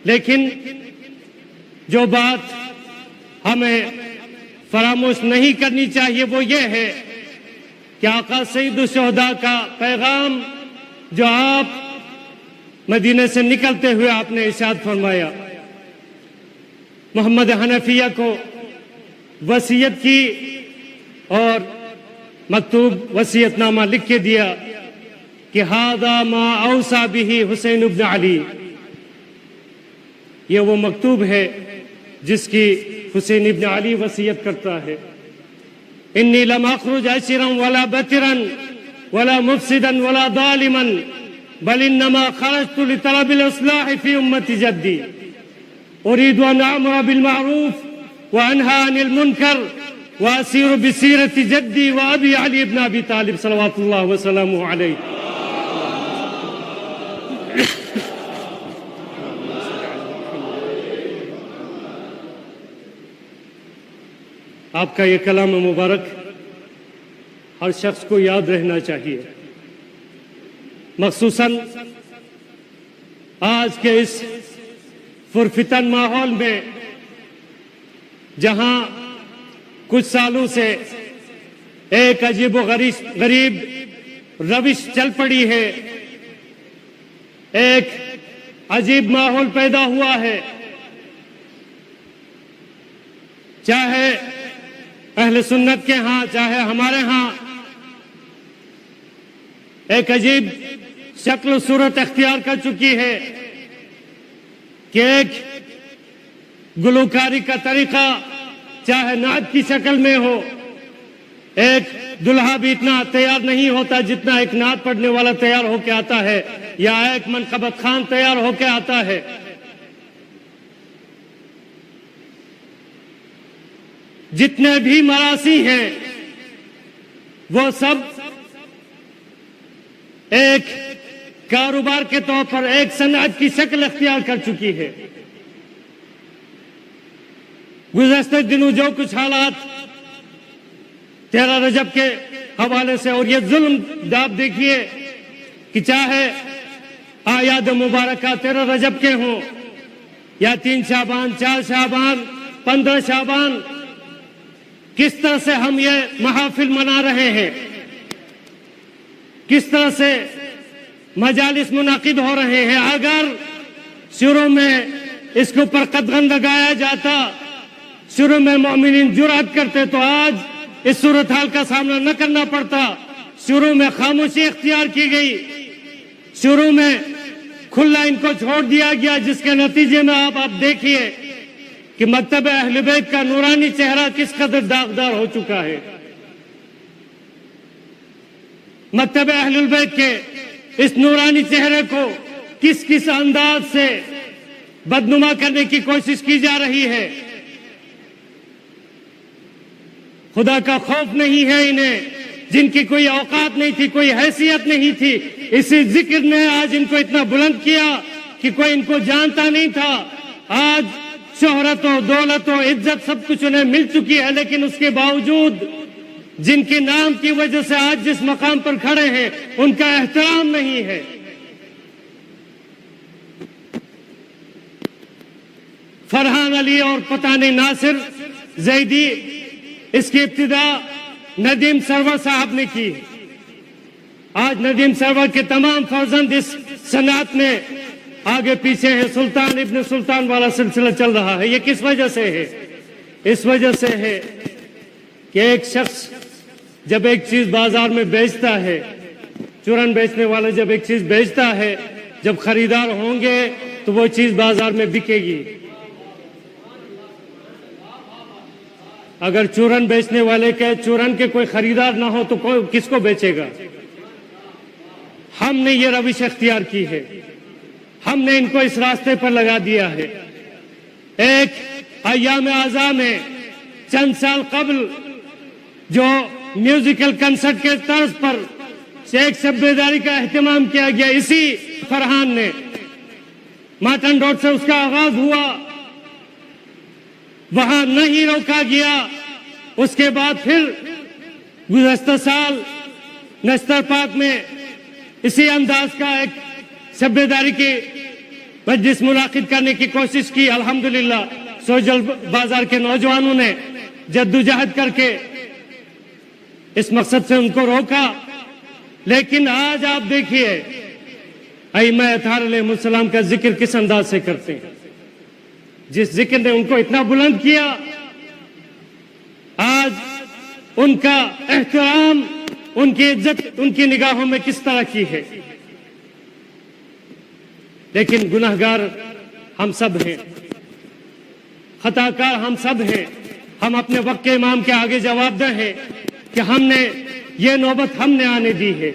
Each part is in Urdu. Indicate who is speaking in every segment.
Speaker 1: لیکن جو بات ہمیں فراموش نہیں کرنی چاہیے وہ یہ ہے کہ آقا سید الشہداء کا پیغام جو آپ مدینے سے نکلتے ہوئے آپ نے ارشاد فرمایا، محمد حنفیہ کو وصیت کی اور مکتوب وصیت نامہ لکھ کے دیا کہ ھذا ما اوصى به حسین ابن علی، یہ وہ مکتوب ہے جس کی حسین ابن علی وصیت کرتا ہے، انی لم اخرج عشرا ولا بترا ولا مفسدا ولا ظالما بل انما خرجت لطلب الاصلاح في امة جدي اريد ان امر بالمعروف وانهى عن المنكر واسير بسيرة جدي وابي علي بن ابي طالب صلوات الله وسلامه عليه۔ آپ کا یہ کلام مبارک ہر شخص کو یاد رہنا چاہیے، مخصوصاً آج کے اس پرفتن ماحول میں جہاں کچھ سالوں سے ایک عجیب و غریب روش چل پڑی ہے، ایک عجیب ماحول پیدا ہوا ہے، چاہے اہل سنت کے ہاں چاہے ہمارے ہاں ایک عجیب شکل و صورت اختیار کر چکی ہے کہ ایک گلوکاری کا طریقہ چاہے نعت کی شکل میں ہو، ایک دلہا بھی اتنا تیار نہیں ہوتا جتنا ایک نعت پڑھنے والا تیار ہو کے آتا ہے، یا ایک منقبت خان تیار ہو کے آتا ہے۔ جتنے بھی مراثی ہیں وہ سب ایک کاروبار کے طور پر ایک صنعت کی شکل اختیار کر چکی ہے۔ گزشتہ دنوں جو کچھ حالات 13 رجب کے حوالے سے اور یہ ظلم آپ دیکھیے کہ چاہے اعیاد مبارکہ 13 رجب کے ہوں یا 3 شعبان 4 شعبان 15 شعبان، کس طرح سے ہم یہ محافل منا رہے ہیں، کس طرح سے مجالس منعقد ہو رہے ہیں۔ اگر شروع میں اس کے اوپر قدغن لگایا جاتا، شروع میں مومنین جرأت کرتے تو آج اس صورتحال کا سامنا نہ کرنا پڑتا۔ شروع میں خاموشی اختیار کی گئی، شروع میں کھلا ان کو چھوڑ دیا گیا، جس کے نتیجے میں آپ دیکھیے کہ مکتب اہل بیت کا نورانی چہرہ کس قدر داغدار ہو چکا ہے۔ مکتب اہل بیت کے اس نورانی چہرے کو کس انداز سے بدنما کرنے کی کوشش کی جا رہی ہے۔ خدا کا خوف نہیں ہے انہیں، جن کی کوئی اوقات نہیں تھی، کوئی حیثیت نہیں تھی، اسی ذکر نے آج ان کو اتنا بلند کیا کہ کوئی ان کو جانتا نہیں تھا۔ آج شہرت و دولت و عزت سب کچھ انہیں مل چکی ہے، لیکن اس کے باوجود جن کے نام کی وجہ سے آج جس مقام پر کھڑے ہیں ان کا احترام نہیں ہے۔ فرحان علی اور پتانی ناصر زیدی، اس کی ابتدا ندیم سرور صاحب نے کی۔ آج ندیم سرور کے تمام فرزند اس صنعت میں آگے پیچھے ہے، سلطان ابن سلطان والا سلسلہ چل رہا ہے۔ یہ کس وجہ سے ہے؟ اس وجہ سے ہے کہ ایک شخص جب ایک چیز بازار میں بیچتا ہے، چورن بیچنے والا جب ایک چیز بیچتا ہے، جب خریدار ہوں گے تو وہ چیز بازار میں بکے گی۔ اگر چورن بیچنے والے کے چورن کے کوئی خریدار نہ ہو تو کس کو بیچے گا؟ ہم نے یہ روش اختیار کی ہے، ہم نے ان کو اس راستے پر لگا دیا ہے۔ ایک ایام اعزاء میں چند سال قبل جو میوزیکل کنسرٹ کے طرز پر ایک شب بیداری کا اہتمام کیا گیا، اسی فرحان نے ماٹن روڈ سے اس کا آغاز ہوا، وہاں نہیں روکا گیا۔ اس کے بعد پھر گزشتہ سال نشتر پاک میں اسی انداز کا ایک شب بیداری کی مجلس منعقد کرنے کی کوشش کی. الحمدللہ سوجل بازار کے نوجوانوں نے جدوجہد کر کے اس مقصد سے ان کو روکا. لیکن آج آپ دیکھیے ائمہ اطہار علیہ السلام کا ذکر کس انداز سے کرتے ہیں. جس ذکر نے ان کو اتنا بلند کیا، آج ان کا احترام، ان کی عزت ان کی نگاہوں میں کس طرح کی ہے. لیکن گناہگار ہم سب ہیں، خطا کار ہم سب ہیں. ہم اپنے وقت کے امام کے آگے جواب دہ ہیں کہ ہم نے یہ نوبت ہم نے آنے دی ہے.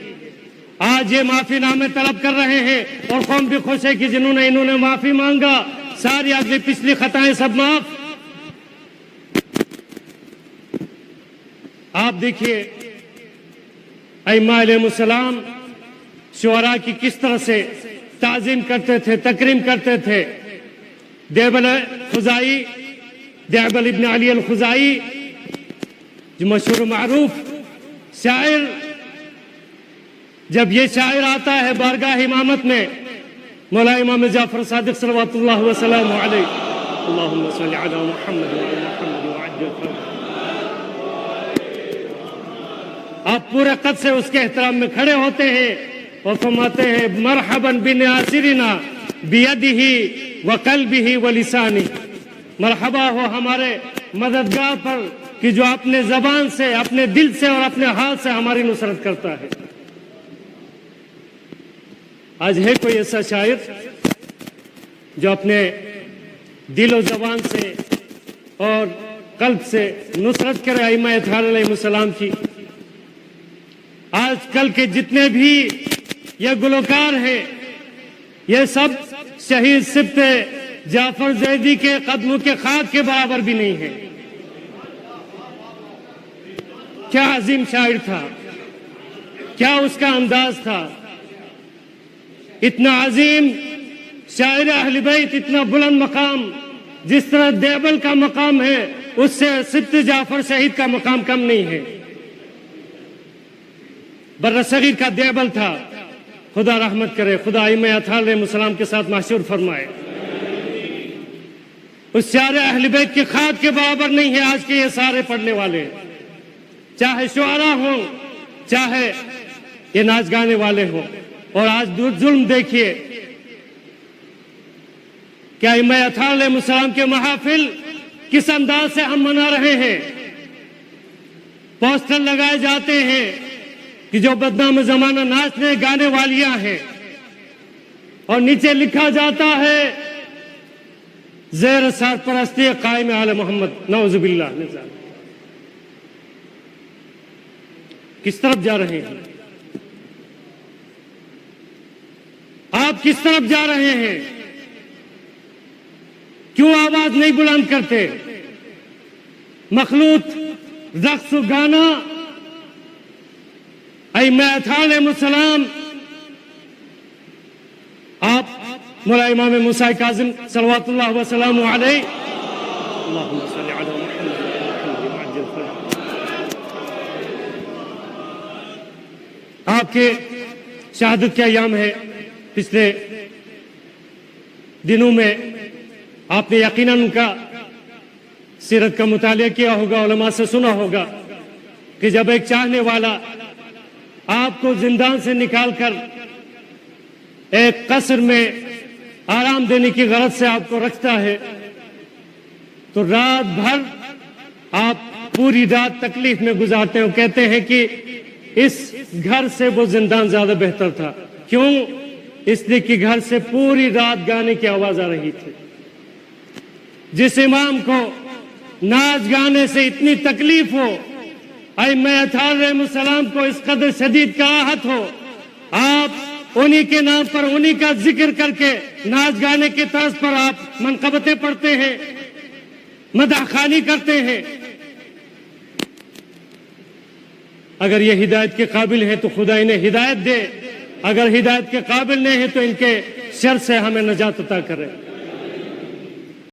Speaker 1: آج یہ معافی نامے طلب کر رہے ہیں اور قوم بھی خوش ہے کہ انہوں نے معافی مانگا، ساری اگلی پچھلی خطائیں سب معاف. آپ دیکھیے ائمہ علیہ السلام شعراء کی کس طرح سے تعظیم کرتے تھے، تکریم کرتے تھے. دیبل خزائی، دیبل ابن علی الخزائی جو مشہور و معروف شاعر، جب یہ شاعر آتا ہے بارگاہ امامت میں، مولا امام جعفر صادق صلوات اللہ وسلم علیہ، اللہم صلی علی محمد وعلی محمد وعجل فرمائے، آپ پورے قد سے اس کے احترام میں کھڑے ہوتے ہیں اور فرماتے ہیں مرحبا بناصرنا بیدہ وقلبہ ولسانہ. مرحبا ہو ہمارے مددگار پر کہ جو اپنے زبان سے، اپنے دل سے اور اپنے ہاتھ سے ہماری نصرت کرتا ہے. آج ہے کوئی ایسا شاعر جو اپنے دل و زبان سے اور قلب سے نصرت کرے ائمہ اطہار علیہ السلام کی؟ آج کل کے جتنے بھی یہ گلوکار ہیں، یہ سب شہید سبط جعفر زیدی کے قدموں کے خاک کے برابر بھی نہیں ہیں. کیا عظیم شاعر تھا، کیا اس کا انداز تھا. اتنا عظیم شاعر اہل بیت، اتنا بلند مقام، جس طرح دیبل کا مقام ہے اس سے سبط جعفر شہید کا مقام کم نہیں ہے. برصغیر کا دیبل تھا، خدا رحمت کرے، خدا ائمہ اطہار علیہ السلام کے ساتھ محشور فرمائے. اس شاعر اہل بیت کی خاک کے برابر نہیں ہے آج کے یہ سارے پڑھنے والے، چاہے شعراء ہوں، چاہے یہ ناچ گانے والے ہوں. اور آج ظلم دیکھیے کہ ائمہ اطہار علیہ السلام کے محافل کس انداز سے ہم منا رہے ہیں. پوسٹر لگائے جاتے ہیں کہ جو بدنام زمانہ ناچنے گانے والیاں ہیں، اور نیچے لکھا جاتا ہے زیر سرپرستی قائم آل محمد. نعوذ باللہ. کس طرف جا رہے ہیں آپ؟ کس طرف جا رہے ہیں؟ کیوں آواز نہیں بلند کرتے؟ مخلوط رقص و گانا ائمہ اطہار علیہ السلام. آپ مولا امام موسیٰ کاظم صلوات اللہ وسلم علیہ، اللہم صلی علی محمد وعجل فرمائے. آپ کے شہادت کے ایام ہے. پچھلے دنوں میں آپ نے یقیناً ان کا سیرت کا مطالعہ کیا ہوگا، علماء سے سنا ہوگا کہ جب ایک چاہنے والا آپ کو زندان سے نکال کر ایک قصر میں آرام دینے کی غرض سے آپ کو رکھتا ہے تو رات بھر آپ پوری رات تکلیف میں گزارتے ہیں. کہتے ہیں کہ اس گھر سے وہ زندان زیادہ بہتر تھا. کیوں؟ اس لیے کہ گھر سے پوری رات گانے کی آواز آ رہی تھی. جس امام کو ناچ گانے سے اتنی تکلیف ہو، ائمہ اطہار علیہ السلام کو اس قدر شدید کراہت ہو، آپ انہی کے نام پر انہی کا ذکر کر کے ناچ گانے کے طرز پر آپ منقبتیں پڑھتے ہیں، مدح خوانی کرتے ہیں. اگر یہ ہدایت کے قابل ہے تو خدا انہیں ہدایت دے، اگر ہدایت کے قابل نہیں ہے تو ان کے شر سے ہمیں نجات عطا کرے.